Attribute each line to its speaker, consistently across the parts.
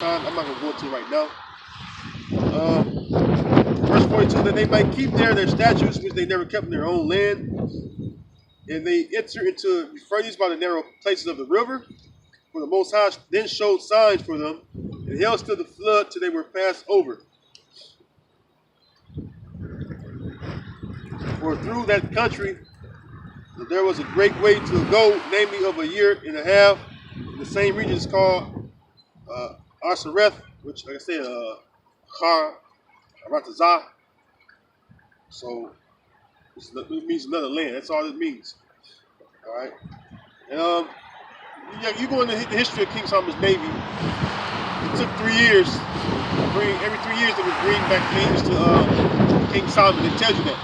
Speaker 1: I'm not gonna go into it right now. Verse 42, that they might keep their statutes which they never kept in their own land, and they enter into Euphrates by the narrow places of the river. For the Most High then showed signs for them, and held still the flood till they were passed over. For through that country there was a great way to go, namely of a year and a half. The same region is called Arsareth, which, like I said, Har Aratazah. So it means another land. That's all it means. All right. And you go into the history of King Solomon's navy. It took 3 years. Every 3 years they would bring back names to King Solomon. It tells you that.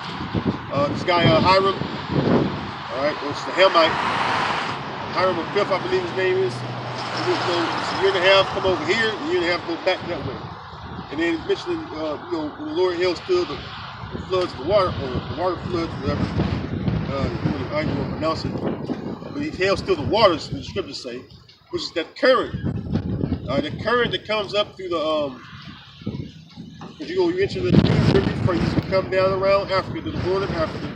Speaker 1: This guy Hiram, all right, which is the Hamite. Hiram the fifth, I believe his name is. It's a year and a half come over here, a year and a half go back that way. And then mentioning, when the Lord held still the floods of the water, or the water floods, whatever. I ain't gonna pronounce it. But he held still the waters, the scriptures say, which is that current. The current that comes up through the if you enter the river Euphrates, you come down around Africa to the border of Africa.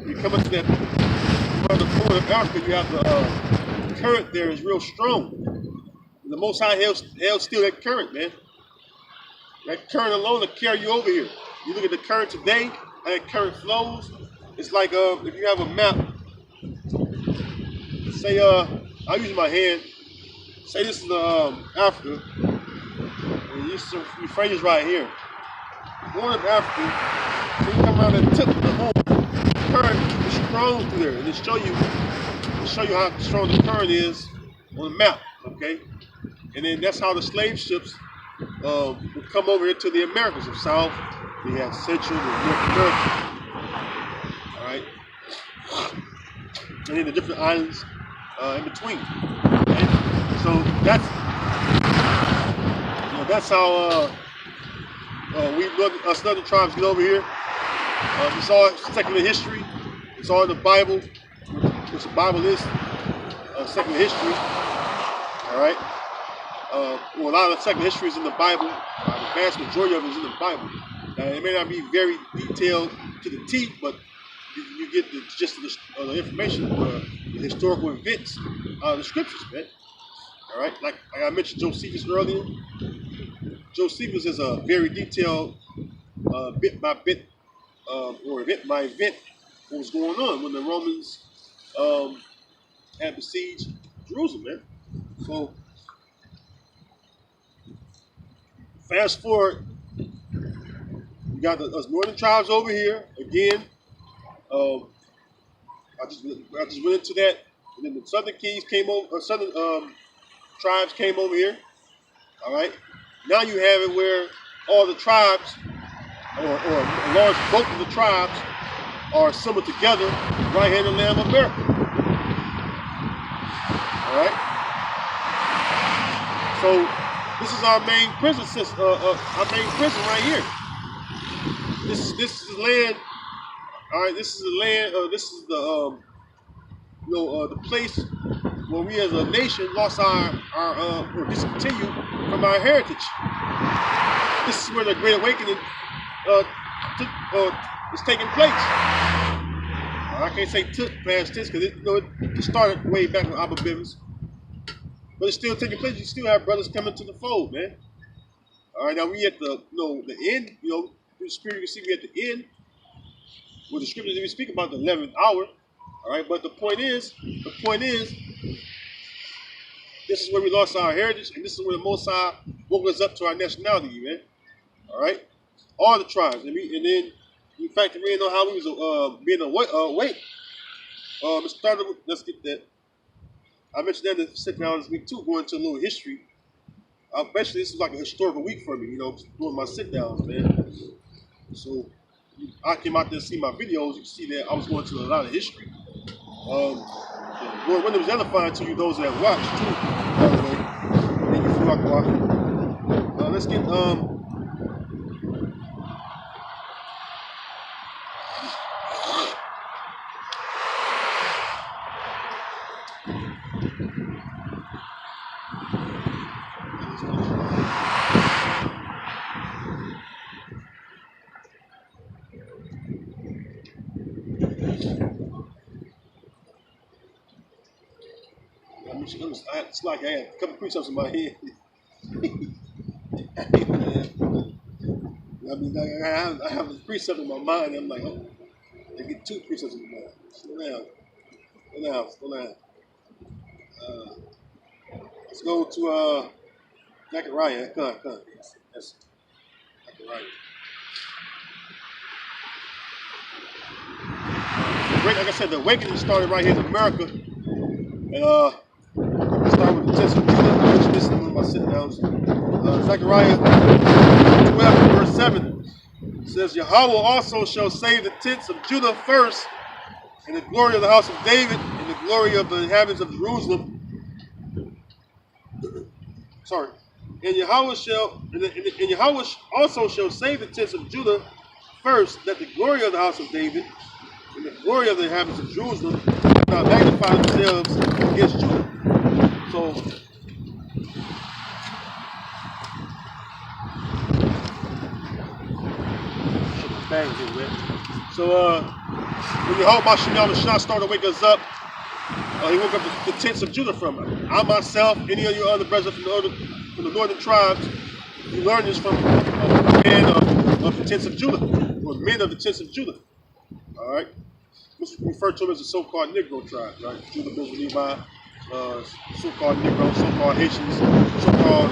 Speaker 1: You come into that around the border of Africa, you have the current there is real strong. And the Most High held still that current, man. That current alone will carry you over here. You look at the current today, how that current flows. It's like if you have a map. Say I'll use my hand. Say this is Africa. And Euphrates right here. Born of Africa. So you come around and tip the whole current is strong through there, and it show you how strong the current is on the map. Okay, and then that's how the slave ships would come over here to the Americas of South. We have Central and North America. All right, and then the different islands in between. Okay? So that's how us other tribes get over here. It's all secular history. It's all in the Bible, which the Bible is secular history. All right. A lot of the secular history is in the Bible. The vast majority of it is in the Bible. It may not be very detailed to the T, but you get the gist of the information, the historical events, the scriptures, man. All right. Like I mentioned Josephus earlier. Josephus is a very detailed, bit by bit, or event by event, what was going on when the Romans had besieged Jerusalem, man. So, fast forward, we got us northern tribes over here again. I just went into that, and then the southern kings came over, southern tribes came over here. All right. Now you have it where all the tribes, or a large bulk of the tribes, are assembled together right here in the land of America. All right. So this is our main prison system, our main prison right here. This is the land. All right. This is the land. This is the the place where we as a nation lost or discontinued from our heritage. This is where the Great Awakening is taking place. I can't say took past tense because it started way back with Abba Bivens, but it's still taking place. You still have brothers coming to the fold, man. All right, now we at the the end. Through the Spirit, you can see we at the end, where the scriptures even speak about the 11th hour. All right, but the point is, this is where we lost our heritage, and this is where the Most High woke us up to our nationality, man. All right, all the tribes, and then in fact, we didn't know how we was being awake. Let's get that. I mentioned that in the sit down this week too, going into a little history. Especially this is like a historical week for me, doing my sit downs, man. So I came out there to see my videos. You can see that I was going to a lot of history. Lord, when it was edifying to you, those that watch too, by the way. Thank you for my let's get It's like I had a couple precepts in my head. I mean, I have a precept in my mind. I'm like, oh, I get two precepts in my mind. Slow down. Let's go to Zechariah. Come on. That's Zechariah. Like I said, the awakening started right here in America, and started with the test of Judah. This is one of my sit downs. Zechariah 12, verse 7 says, Yahweh also shall save the tents of Judah first, and the glory of the house of David, and the glory of the inhabitants of Jerusalem. Sorry. And Yahweh also shall save the tents of Judah first, that the glory of the house of David and the glory of the inhabitants of Jerusalem shall magnify themselves against Judah. So, when Yahweh Shah started to wake us up, he woke up the tents of Judah from it. I myself, any of your other brothers from the northern tribes, you learn this from a man of the tents of Judah, or men of the tents of Judah. All right, which we refer to them as the so-called Negro tribes, right? Judah, Benjamin, Levi, so-called Negroes, so-called Haitians, so-called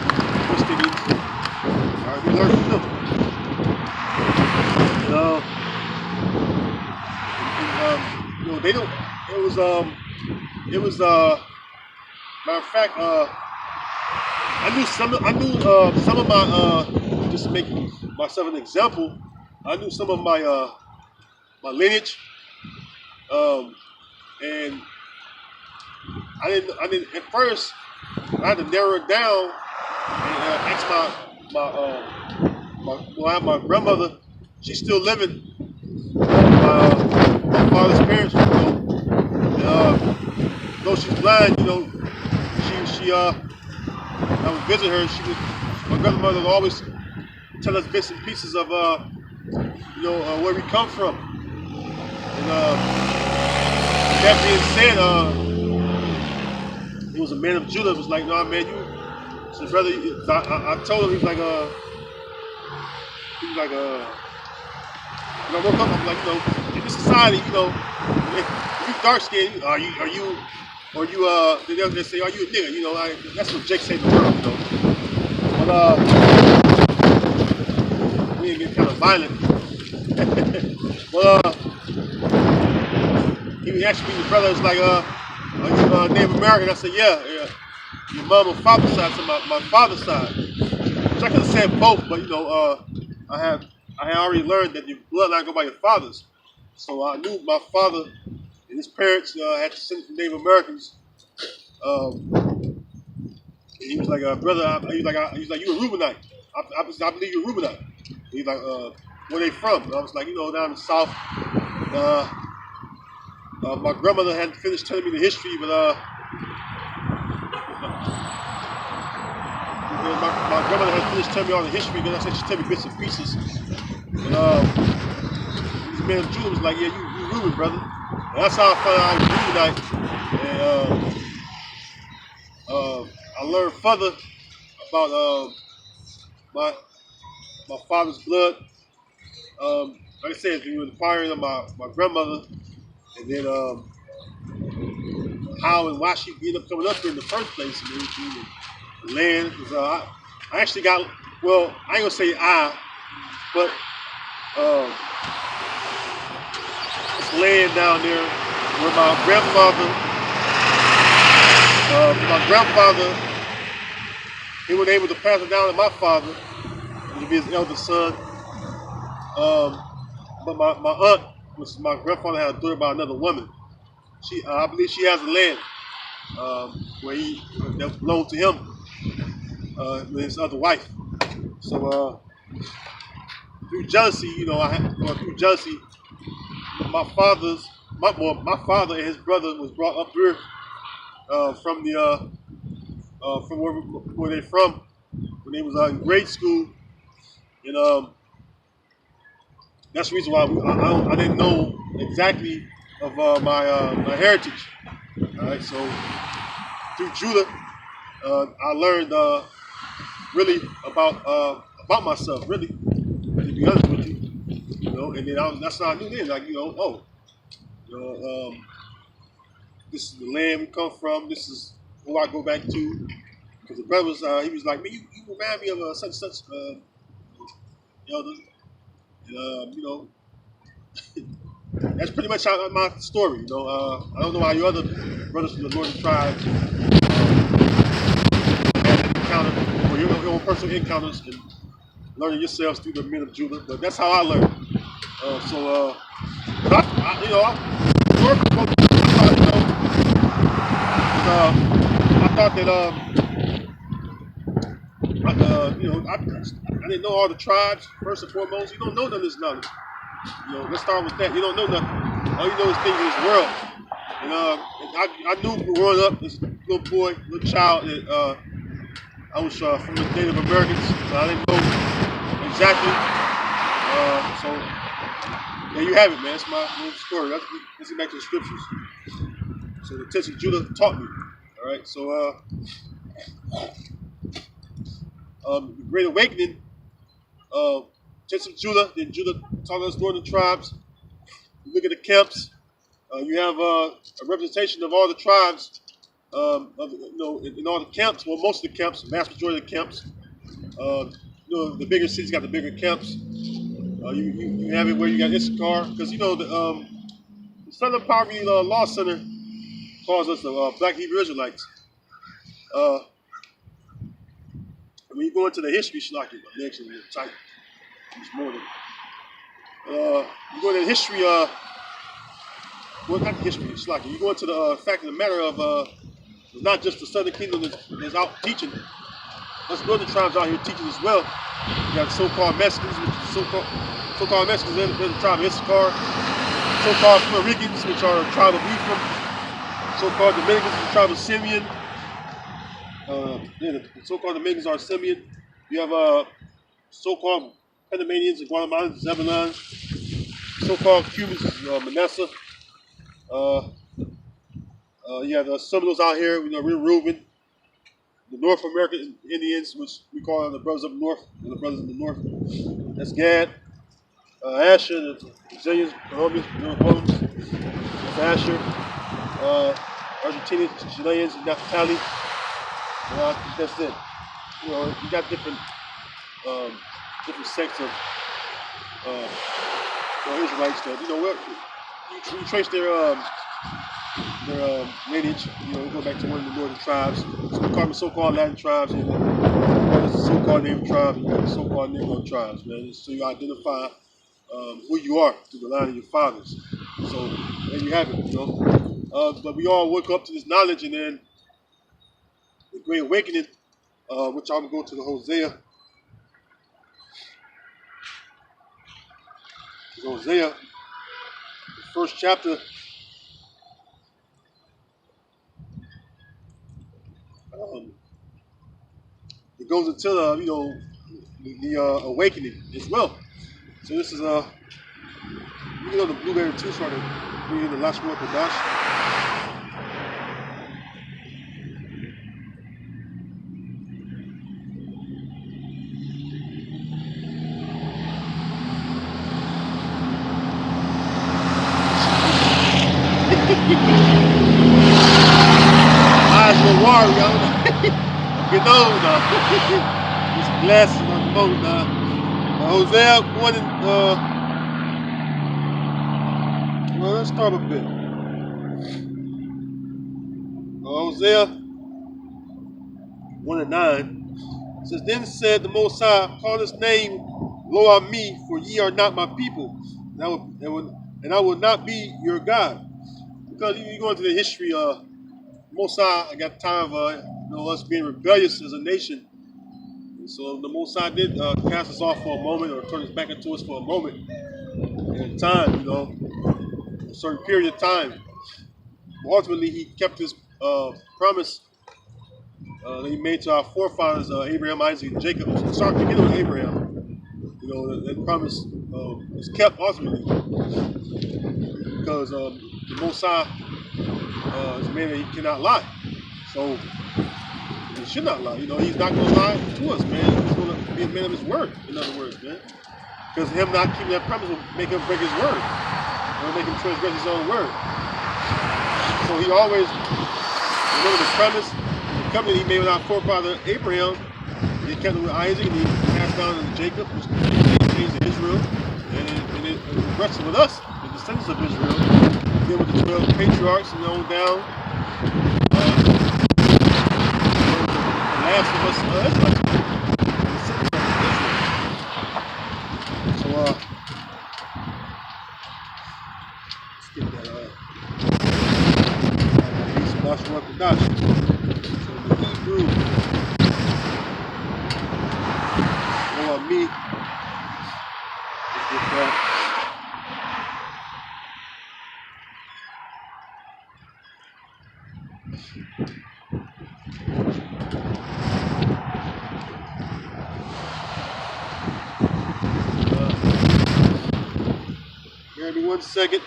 Speaker 1: West Indians. All right, we learned from them. They don't. It was matter of fact. I knew some of my just to make myself an example. I knew some of my my lineage, and I didn't at first. I had to narrow it down and ask my grandmother. She's still living. My father's parents, though she's blind, I would visit her. My grandmother would always tell us bits and pieces of, where we come from. And that being said, it was a man of Judah. It was like, nah, man, so brother, I told him, he was like, when I woke up, I'm like, in this society, if you dark skinned, are you, they say, are you a nigga? That's what Jake said in the world, But we ain't getting kind of violent. But he asked me, the brother was like, are you Native American? I said, yeah. Your mom and father's side, so my father's side. Which I could have said both, but I had already learned that your bloodline go by your father's. So I knew my father and his parents had descended from Native Americans. And he was like, brother, he's like, you a Reubenite. I believe you're a Reubenite. He's like, where they from? And I was like, down in the South. My grandmother hadn't finished telling me the history, but my grandmother had finished telling me all the history, because I said she'd tell me bits and pieces. And this man of Judah was like, yeah, you Reuben, brother. And that's how I found out I was Reubenite. And I learned further about my father's blood. Like I said, through the firing of my grandmother, and then how and why she ended up coming up here in the first place. The land, because I actually got, well, I ain't gonna say but this land down there where my grandfather, he was able to pass it down to my father, to be his eldest son. But my aunt, which my grandfather had a daughter by another woman. I believe she has the land where that belonged to him with his other wife. So through jealousy, my father and his brother was brought up here from where they're from when they was in grade school, and that's the reason why I didn't know exactly of my heritage. All right, so through Judah, I learned really about myself, really, to be honest with you. And then that's how I knew then, like, you know, this is the land we come from. This is who I go back to. Because the brother was, he was like, man, you remind me of such and such, elder. And, that's pretty much how my story. I don't know how your other brothers from the northern tribes had an encounter, or your own personal encounters and learning yourselves through the men of Judah. But that's how I learned. I thought that I didn't know all the tribes. First and foremost, you don't know none of this knowledge. Let's start with that. You don't know nothing. All you know is things in this world. And I knew growing up as a little boy, little child, that I was from the Native Americans. So I didn't know exactly. So there you have it, man. That's my little story. Let's get back to the scriptures. So the text of Judah taught me. All right. So the Great Awakening. Text of Judah. Then Judah taught us northern tribes. You look at the camps. You have a representation of all the tribes. In all the camps. Well, most of the camps, the vast majority of the camps. The bigger cities got the bigger camps. You have it where you got Issachar, because the Southern Poverty Law Center calls us the Black Hebrew Israelites. When you go into the history, Shlaki, my next type this morning. You go into the history, well, not the history, Shlaki. You go into the fact of the matter of it's not just the Southern Kingdom that's out teaching. There's northern tribes out here teaching as well. You got so-called Mexicans, so-called Mexicans, they're the tribe of Issachar. So-called Puerto Ricans, which are the tribe of Ephraim. So-called Dominicans, the tribe of Simeon. The so-called Dominicans are Simeon. You have so-called Panamanians and Guatemalans, Zebulon. So-called Cubans, Manasseh. You have the Seminoles out here, we're Reuben. The North American Indians, which we call the brothers of the North, the brothers of the North. That's Gad. Asher, the Brazilians, Colombians, that's Asher. Argentinians, Chileans, Naphtali. I think that's it. You got different sects of Israelites that you trace their lineage. We go back to one of the northern tribes. So we call them so-called Latin tribes, and there's the so-called native tribes, and the so-called Negro tribes, man. So you identify who you are through the line of your fathers. So there you have it. But we all woke up to this knowledge, and then the Great Awakening, which I'm going to go to the Hosea. Hosea, the first chapter. It goes until the awakening as well. So this is the Blueberry too, sort of bring in the last word Kodash. Eyes will war, yo. Get those these glasses on the boat Hosea 1 and well, let's start a bit. Hosea 1 and 9 says, Then said the Most High, Call his name Lo Ami, for ye are not my people, and I will not be your God. Because you go into the history of Most High, I got time of us being rebellious as a nation. And so the Most High did cast us off for a moment, or turn us back into us for a moment in time, a certain period of time. But ultimately, he kept his promise that he made to our forefathers, Abraham, Isaac, and Jacob. So start beginning with Abraham. That promise was kept ultimately because the Most High is a man that he cannot lie. So he should not lie. You know, he's not going to lie to us, man. He's going to be a man of his word, in other words, man. Because him not keeping that promise will make him break his word. It will make him transgress his own word. So he always remember the promise, the covenant he made with our forefather Abraham. He kept it with Isaac, and he passed down to Jacob, which changed to Israel, and it rests with us, the descendants of Israel. Then with the 12 patriarchs and on down. The last of us, Israelites, the descendants of Israel. So let's get that. That's what the Dash. So the Hebrew. Me. Let's get that. Bear me 1 second.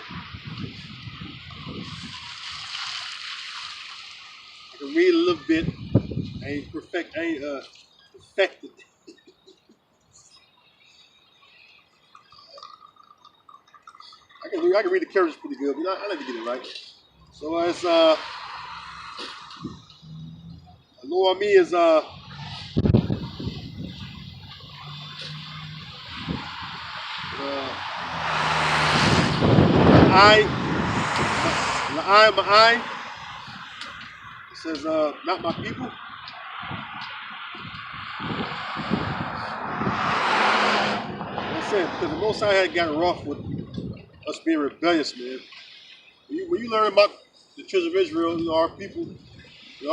Speaker 1: I can read a little bit. I ain't perfected. I can read the characters pretty good, but I like to get it right. So it's Lo Ami is Ma'ai. It says not my people. Like I said, because the Most High had gotten rough with us being rebellious, man. When you learn about the children of Israel, you know, our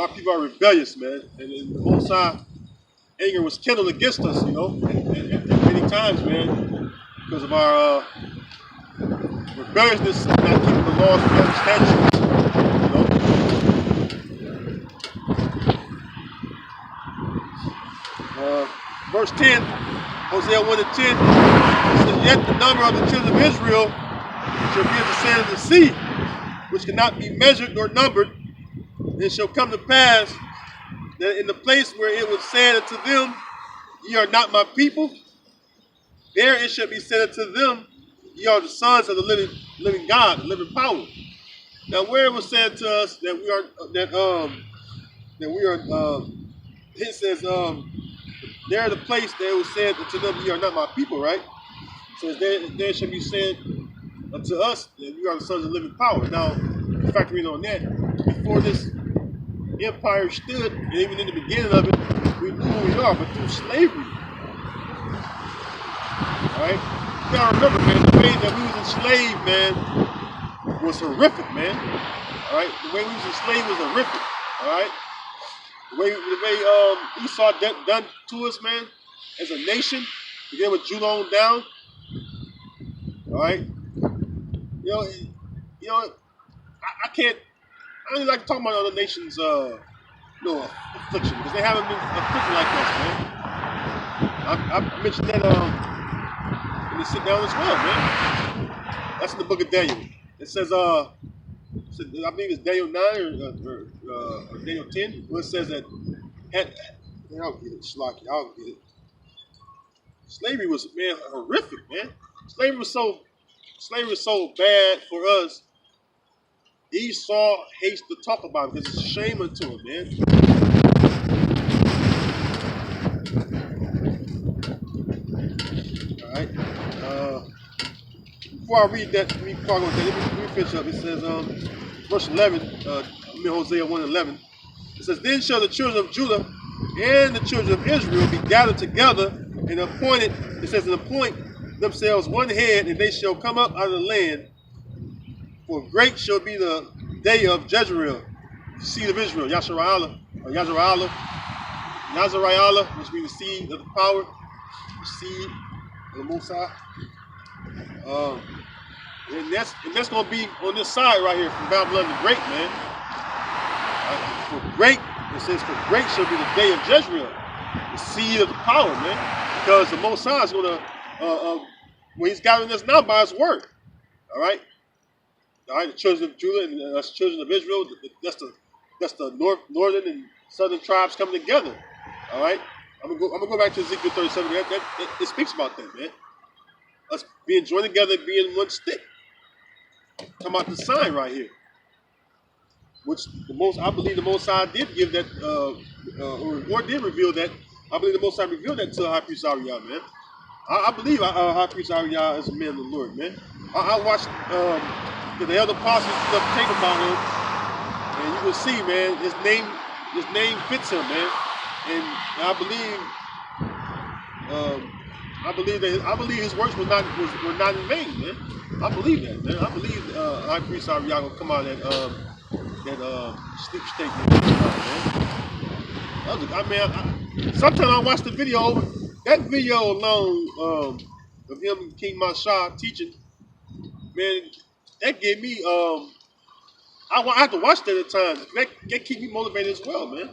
Speaker 1: people are rebellious, man. And the Most High anger was kindled against us, you know, at many times, man, because of our rebelliousness, not keeping the laws and statutes, you know. Verse 10, Hosea 1 and 10, says, yet the number of the children of Israel shall be as the sand of the sea, which cannot be measured nor numbered. And it shall come to pass that in the place where it was said unto them, ye are not my people, there it shall be said unto them, ye are the sons of the living God, the living power. Now where it was said to us that we are it says there the place that it was said unto them, ye are not my people, right? So there shall be said unto us that we are the sons of the living power. Now, factoring on that, before this empire stood, and even in the beginning of it, we knew who we are, but through slavery. Alright? You gotta remember, man, the way that we was enslaved, man, was horrific, man. Alright? The way we was enslaved was horrific. Alright? The way Esau done to us, man, as a nation, begin with Judah on down. Alright? You know, I can't. I don't even like to talk about other nations' affliction, because they haven't been afflicted like us, man. I mentioned that in the sit down as well, man. That's in the book of Daniel. It says I believe it's Daniel 9 or Daniel 10, where it says that I'll get it, Shlaki, I'll get it. Slavery was, man, horrific, man. Slavery was so bad for us. Esau hates to talk about it because it's a shame unto him, man. All right. Before I read that, let me finish up. It says, verse 11, Hosea 1:11. It says, then shall the children of Judah and the children of Israel be gathered together and appointed. It says, and appoint themselves one head, and they shall come up out of the land. For great shall be the day of Jezreel, seed of Israel, Yashara'ala, or Yazara'ala, which means the seed of the power, the seed of the Most High. And that's going to be on this side right here from Babylon the Great, man. For great, it says, for great shall be the day of Jezreel, the seed of the power, man. Because the Most High is going to, well, he's gathering us now by his word. All right? All right, the children of Judah and us children of Israel, that's the That's the northern and southern tribes coming together. All right. I'm gonna go back to Ezekiel 37. It speaks about that, man. Us being joined together, being one stick. Talking about the sign right here, which I believe the Most High did give that, or did reveal that. I believe the Most High revealed that to High Priest Ariah, man. I believe High Priest Ariah is a man of the Lord, man. I watched the other apostles talk about him, and you can see, man, his name fits him, man. And I believe his works were not in vain, man. I believe that, man. I believe High Priest Ariah will come out of that sleep state, man. Sometimes I watch the video. That video alone of him and King Mashah teaching, man, that gave me I have to watch that at times. That keep me motivated as well, man.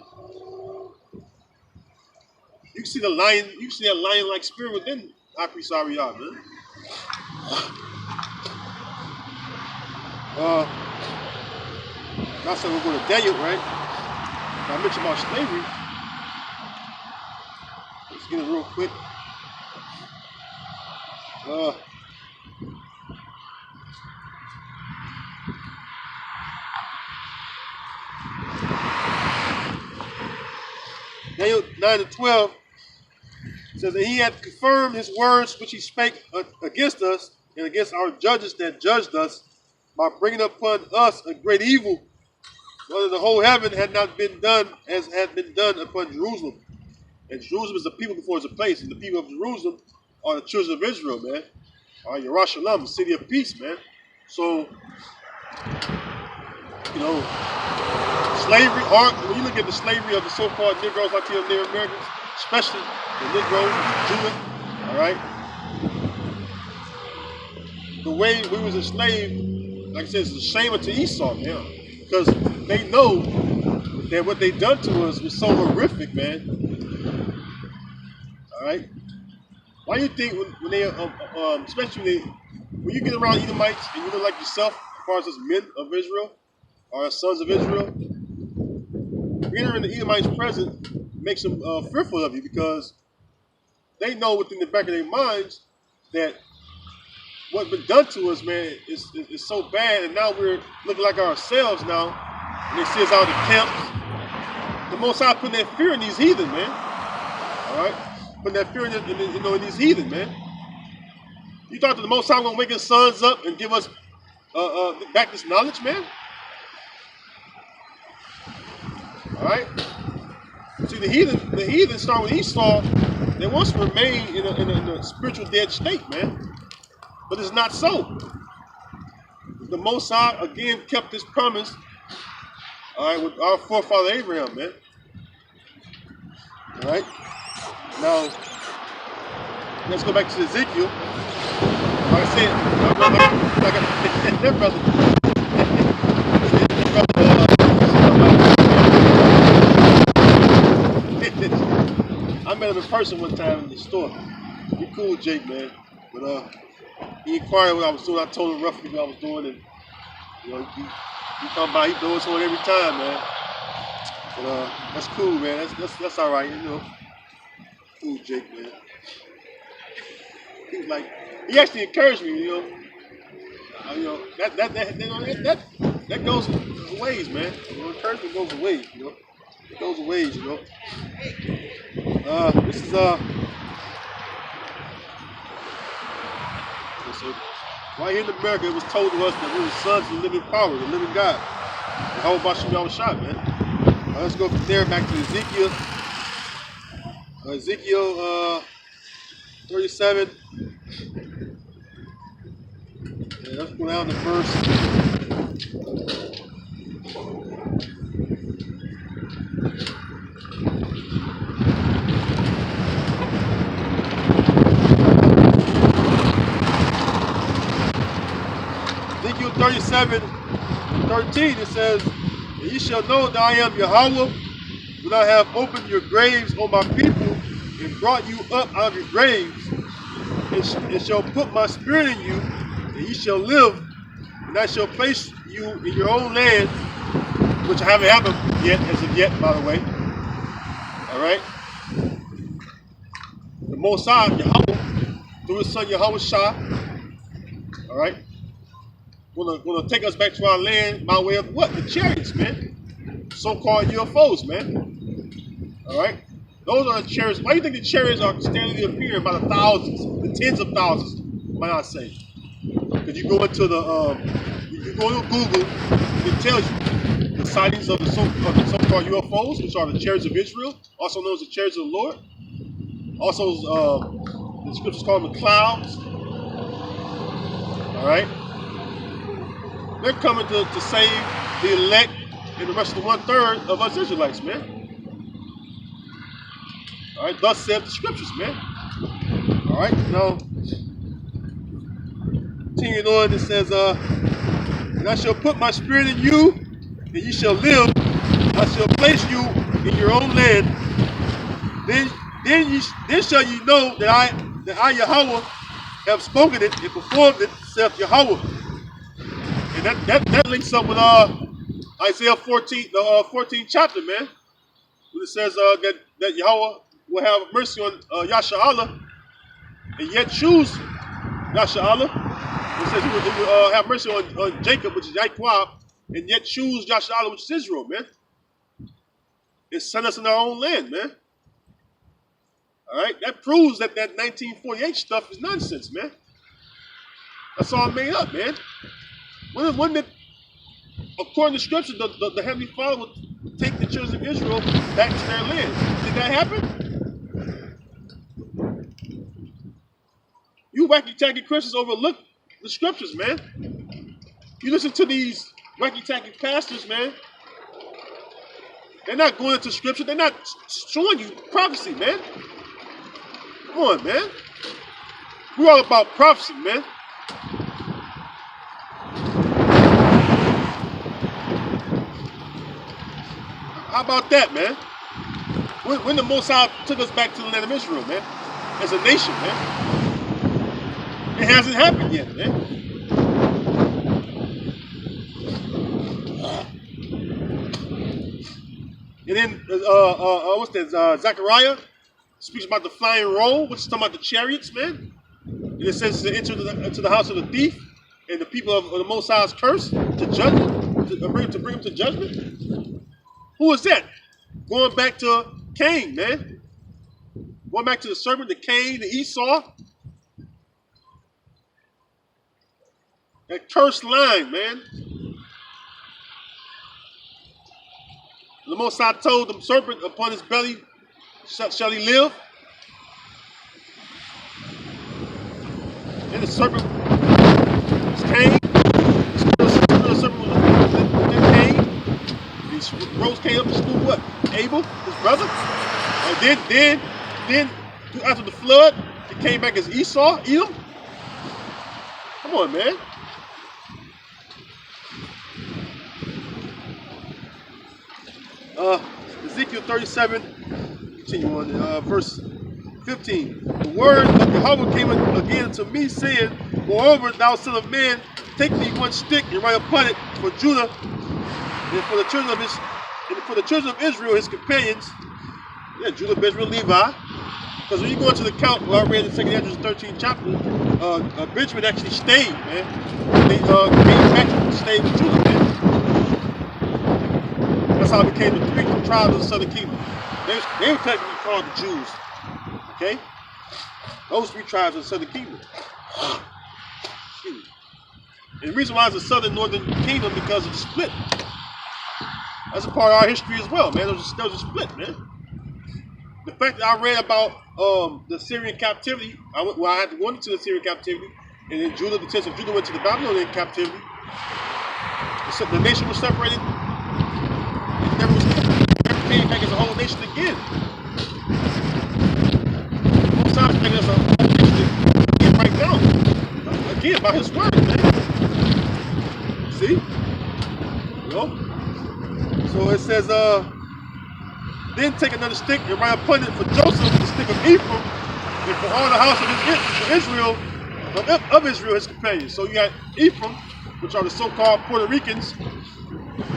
Speaker 1: You can see the lion. You can see that lion-like spirit within High Priest Ariah, man. I said we're going to Daniel, right? I mentioned about slavery. Let's get it real quick. Daniel 9-12 says that he had confirmed his words which he spake against us and against our judges that judged us by bringing upon us a great evil, whether the whole heaven had not been done as had been done upon Jerusalem. And Jerusalem is the people before it's a place, and the people of Jerusalem are the children of Israel, man. Yerushalayim, the city of peace, man. So, slavery, when you look at the slavery of the so-called Negroes, like the Native Americans, especially the Negroes, the Jewish, all right? The way we was enslaved, like I said, it's a shame to Esau, man, because they know that what they done to us was so horrific, man. All right? Why do you think when they, especially when you get around Edomites and you look like yourself, as far as men of Israel, or sons of Israel, being in the Edomites' presence makes them fearful of you, because they know within the back of their minds that what's been done to us, man, is so bad, and now we're looking like ourselves now, and they see us out of the camps. The Most High putting that fear in these heathen, man. All right? Putting that fear in these heathen, man. You thought that the Most High was going to wake his sons up and give us back this knowledge, man? All right? See, the heathen start with Esau. They once remained in a spiritual dead state, man. But it's not so. The Most High, again, kept his promise, all right, with our forefather Abraham, man. All right? Now, let's go back to Ezekiel. Like I said, that brother. I met him in person one time in the store. He cool, Jake, man. But he inquired what I was doing. I told him roughly what I was doing, and he come by. He doing something every time, man. But that's cool, man. That's all right, Cool, Jake, man. He was like, he actually encouraged me, that goes a ways, man. Encouragement goes a ways, It goes a ways, This is right here in America, it was told to us that we were sons of the living power, the living God. And how about you shot, man? Let's go from there back to Ezekiel. Ezekiel 37. And let's go down to verse. Ezekiel 37:13, it says, "And ye shall know that I am Yahweh, when I have opened your graves, O my people, and brought you up out of your graves, and shall put my spirit in you, and ye shall live, and I shall place you in your own land, which haven't happened yet, as of yet, by the way. All right. The Most High, Yahweh, through his son Yahweh Shah, all right, gonna take us back to our land by way of what? The chariots, man. So-called UFOs, man. All right. Those are the chariots. Why do you think the chariots are steadily appearing by the thousands, the tens of thousands, might I say? Because you go into you go to Google, it tells you the sightings of the so-called UFOs, which are the chariots of Israel, also known as the chariots of the Lord. Also, the scriptures call them the clouds. All right, they're coming to save the elect and the rest of the 1/3 of us Israelites, man. All right, thus said the scriptures, man. All right, now continuing on, it says, "And I shall put my spirit in you, and ye shall live. I shall place you in your own land. Then shall ye know that I Yahweh have spoken it and performed it, saith Yahweh." And that links up with Isaiah 14, the 14th chapter, man. When it says that Yahweh will have mercy on Yasha'Allah and yet choose Yasha'Allah. It says he will have mercy on Jacob, which is Yahweh, and yet choose Yasha'Allah, which is Israel, man. And send us in our own land, man. All right, that proves that 1948 stuff is nonsense, man. That's all made up, man. When did, according to scripture, the Heavenly Father would take the children of Israel back to their land? Did that happen? You wacky-tacky Christians overlook the scriptures, man. You listen to these wacky-tacky pastors, man. They're not going into scripture. They're not showing you prophecy, man. Come on, man. We're all about prophecy, man. How about that, man? When the Most High took us back to the land of Israel, man, as a nation, man. It hasn't happened yet, man. And then, what's that? Zechariah speaks about the flying roll, which is talking about the chariots, man. And it says to enter into the house of the thief, and the people of the Most High's curse to judgment, to bring them to judgment. Who is that? Going back to Cain, man. Going back to the serpent, the Cain, the Esau. That cursed line, man. The Most High told the serpent, upon his belly shall he live. And the serpent was Cain. The serpent was Cain. He rose Cain up to school what? Abel, his brother. And then after the flood, he came back as Esau, Edom. Come on, man. Ezekiel 37, continue on, verse 15. The word of Yahweh came again to me, saying, "Moreover, thou son of man, take thee one stick and write upon it for Judah and for the children of Israel, his companions." Yeah, Judah, Benjamin, Levi. Because when you go into the count, I read in 2 Ezra 13th chapter, Benjamin actually stayed, man. They came back and stayed with Judah, man. That's how it became the 3 tribes of the southern kingdom. They were technically called the Jews. Okay? Those 3 tribes of the southern kingdom. And the reason why it's the southern northern kingdom, because of the split. That's a part of our history as well, man. There was a split, man. The fact that I read about the Syrian captivity, I had to go into the Syrian captivity, and then Judah, the tents of Judah went to the Babylonian captivity. The nation was separated. It never came back as a whole nation again. Most times making us a whole nation again right now. Again, by his word, man. See? You know? So it says, then take another stick and write upon it for Joseph, the stick of Ephraim, and for all the house of Israel, his companions. So you got Ephraim, which are the so-called Puerto Ricans,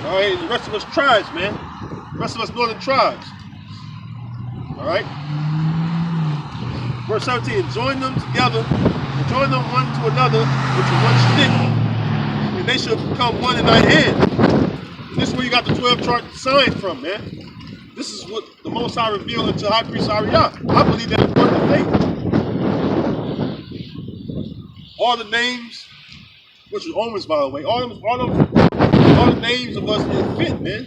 Speaker 1: All right, and the rest of us tribes, man. The rest of us northern tribes. All right. Verse 17, join them together, and join them one to another with one stick, and they shall become one in thy hand. And this is where you got the 12 chart sign from, man. This is what the Most High revealed unto High Priest Ariah. I believe that it's worth the faith. All the names, which was omens, by the way, all the names of us, it fit, man.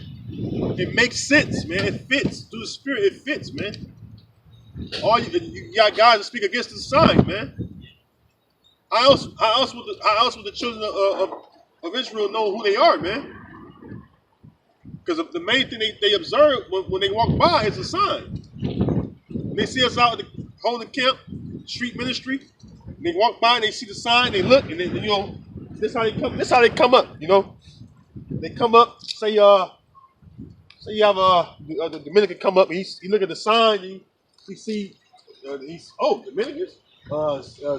Speaker 1: It makes sense, man. It fits through the Spirit. It fits, man. All you got guys to speak against the sign, man. How else would the children of Israel know who they are, man? Because the main thing they observe when they walk by is a sign. They see us out holding camp, street ministry. And they walk by and they see the sign. They look and this how they come. This how they come up. They come up. Say you have the Dominican come up. And he look at the sign. And he see Dominicans.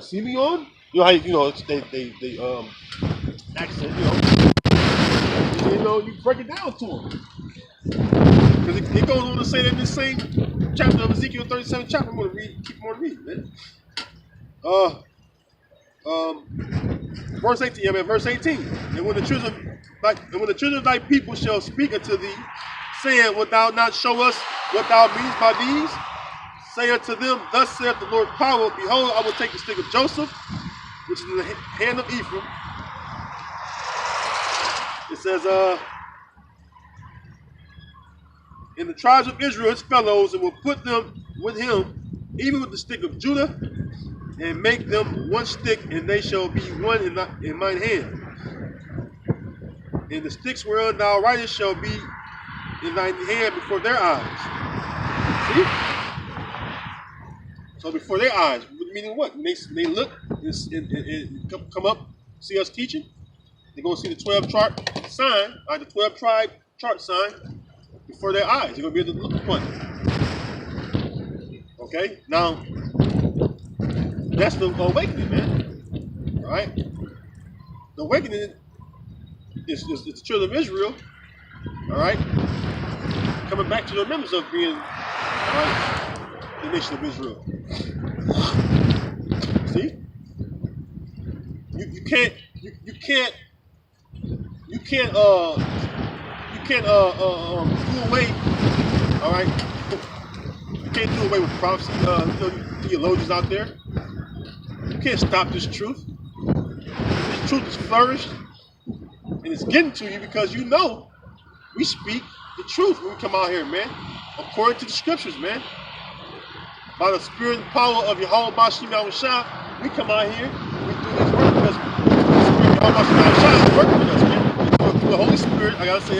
Speaker 1: Simeon. How they accent. You break it down to them. Because it goes on to say that in the same chapter of Ezekiel 37 chapter. I'm going to keep on reading, man. Verse 18. Verse 18. And when the children of thy people shall speak unto thee, saying, wilt thou not show us what thou meanest by these? Say unto them, thus saith the Lord power, behold, I will take the stick of Joseph, which is in the hand of Ephraim. It says, in the tribes of Israel, his fellows, and will put them with him, even with the stick of Judah, and make them one stick, and they shall be one in mine hand. And the sticks whereon thou writest shall be in thine hand before their eyes. See? So before their eyes, meaning what? They look and come up, see us teaching. They're going to see the 12 chart sign, the 12 tribe chart sign before their eyes. They're going to be able to look upon it. Okay? Now, that's the awakening, man. All right? The awakening is the children of Israel, all right? Coming back to the remembrance of being, all right, the nation of Israel. See? You can't do away, all right? You can't do away with prophecy. Theologians out there. You can't stop this truth. This truth is flourished, and it's getting to you because we speak the truth when we come out here, man. According to the scriptures, man. By the spirit and power of Yahweh Bashim Yahushua, we come out here, we do his work because the spirit of Yahweh Bashim Yahushua is working with us, man. Through the Holy Spirit, I gotta say